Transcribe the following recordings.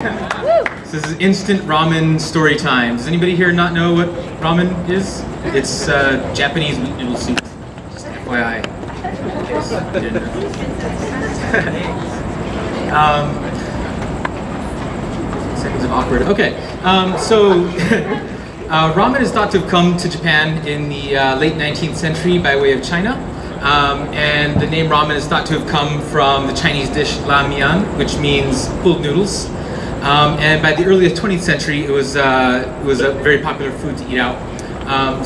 This is instant ramen story time. Does anybody here not know what ramen is? It's Japanese wheat noodle soup. Just FYI. In case you didn't know. Seconds of awkward. Okay, ramen is thought to have come to Japan in the late 19th century by way of China. And the name ramen is thought to have come from the Chinese dish la mian, which means pulled noodles. And by the early 20th century, it was a very popular food to eat out.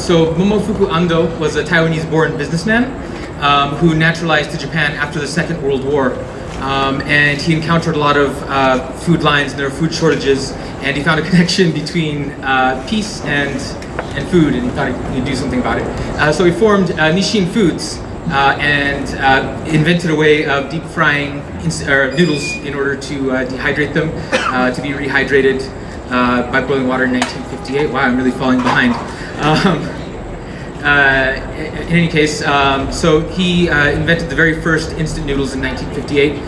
So Momofuku Ando was a Taiwanese-born businessman who naturalized to Japan after the Second World War. And he encountered a lot of food lines and there were food shortages, and he found a connection between peace and food, and he thought he could do something about it. So he formed Nishin Foods and invented a way of deep frying noodles in order to dehydrate them, to be rehydrated by boiling water in 1958. Wow, I'm really falling behind. In any case, so he invented the very first instant noodles in 1958.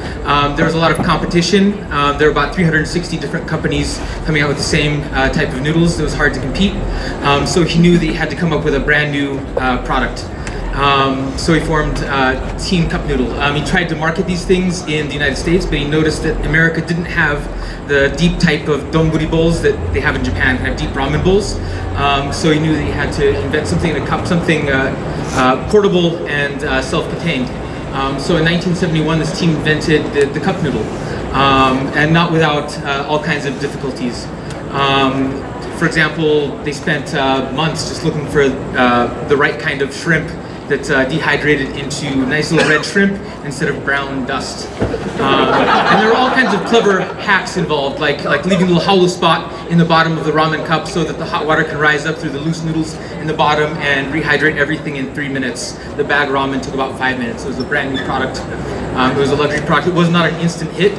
There was a lot of competition. There were about 360 different companies coming out with the same type of noodles. It was hard to compete. So he knew that he had to come up with a brand new product. So he formed Team Cup Noodle. He tried to market these things in the United States, but he noticed that America didn't have the deep type of donburi bowls that they have in Japan, kind of deep ramen bowls. So he knew that he had to invent something in a cup, something portable and self-contained. So in 1971, this team invented the cup noodle, and not without all kinds of difficulties. For example, they spent months just looking for the right kind of shrimp that's dehydrated into nice little red shrimp instead of brown dust. And there are all kinds of clever hacks involved, like leaving a little hollow spot in the bottom of the ramen cup so that the hot water can rise up through the loose noodles in the bottom and rehydrate everything in 3 minutes. The bag ramen took about 5 minutes. It was a brand new product. It was a luxury product. It was not an instant hit.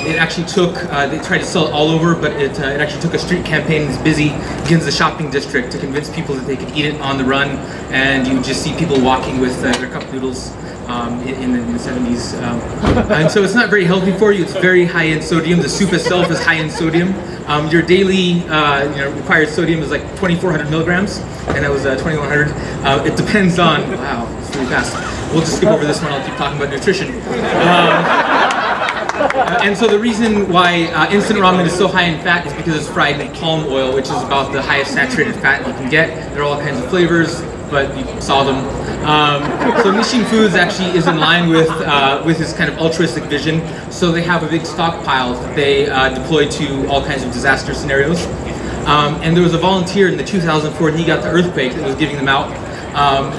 It actually took, they tried to sell it all over, but it actually took a street campaign in this busy Ginza shopping district to convince people that they could eat it on the run, and you would just see people walking with their cup noodles in the 70s. And so it's not very healthy for you. It's very high in sodium. The soup itself is high in sodium. Your daily required sodium is like 2,400 milligrams, and that was 2,100. It depends on, wow, it's really fast. We'll just skip over this one. I'll keep talking about nutrition. And so the reason why instant ramen is so high in fat is because it's fried in palm oil, which is about the highest saturated fat you can get. There are all kinds of flavors, but you saw them. So Nishin Foods actually is in line with his kind of altruistic vision. So they have a big stockpile that they deploy to all kinds of disaster scenarios. And there was a volunteer in the 2004 Niigata earthquake that was giving them out.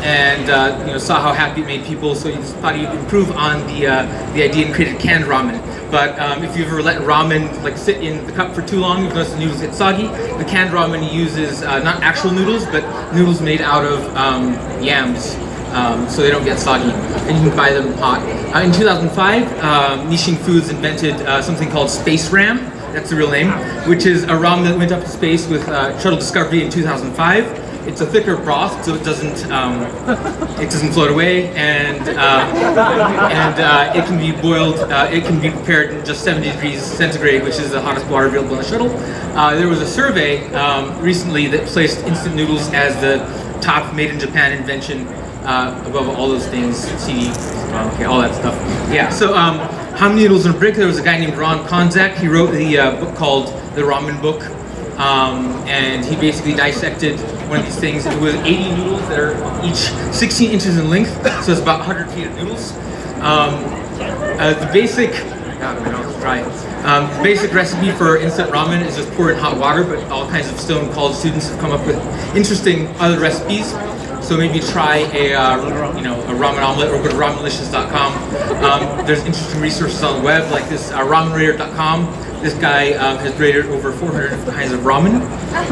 And saw how happy it made people, so he thought he'd improve on the idea and created canned ramen. But if you've ever let ramen sit in the cup for too long, you've noticed the noodles get soggy. The canned ramen he uses not actual noodles, but noodles made out of yams, so they don't get soggy, and you can buy them hot. In 2005, Nishin Foods invented something called Space Ram. That's the real name, which is a ramen that went up to space with Shuttle Discovery in 2005. It's a thicker broth, so it doesn't float away, and it can be boiled. It can be prepared in just 70 degrees centigrade, which is the hottest water available in the shuttle. There was a survey recently that placed instant noodles as the top made in Japan invention above all those things, CD, okay, all that stuff. Yeah. So how many noodles in a brick? There was a guy named Ron Konzak. He wrote the book called The Ramen Book. And he basically dissected one of these things with 80 noodles that are each 16 inches in length, so it's about 100 feet of noodles. The basic, the basic recipe for instant ramen is just pour in hot water, but all kinds of stone college students have come up with interesting other recipes. So maybe try a ramen omelet, or go to ramenlicious.com. There's interesting resources on the web, like this ramenrater.com. This guy has rated over 400 different kinds of ramen,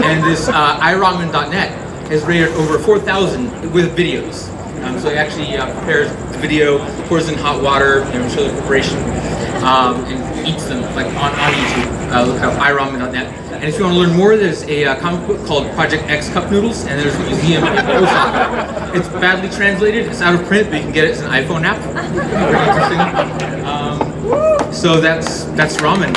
and this iRamen.net has rated over 4,000 with videos. So he actually prepares the video, pours in hot water, shows the preparation, and eats them on YouTube. Look up iRamen.net. And if you want to learn more, there's a comic book called Project X Cup Noodles, and there's a museum in Osaka. It's badly translated, it's out of print, but you can get it as an iPhone app. Very interesting. So that's ramen.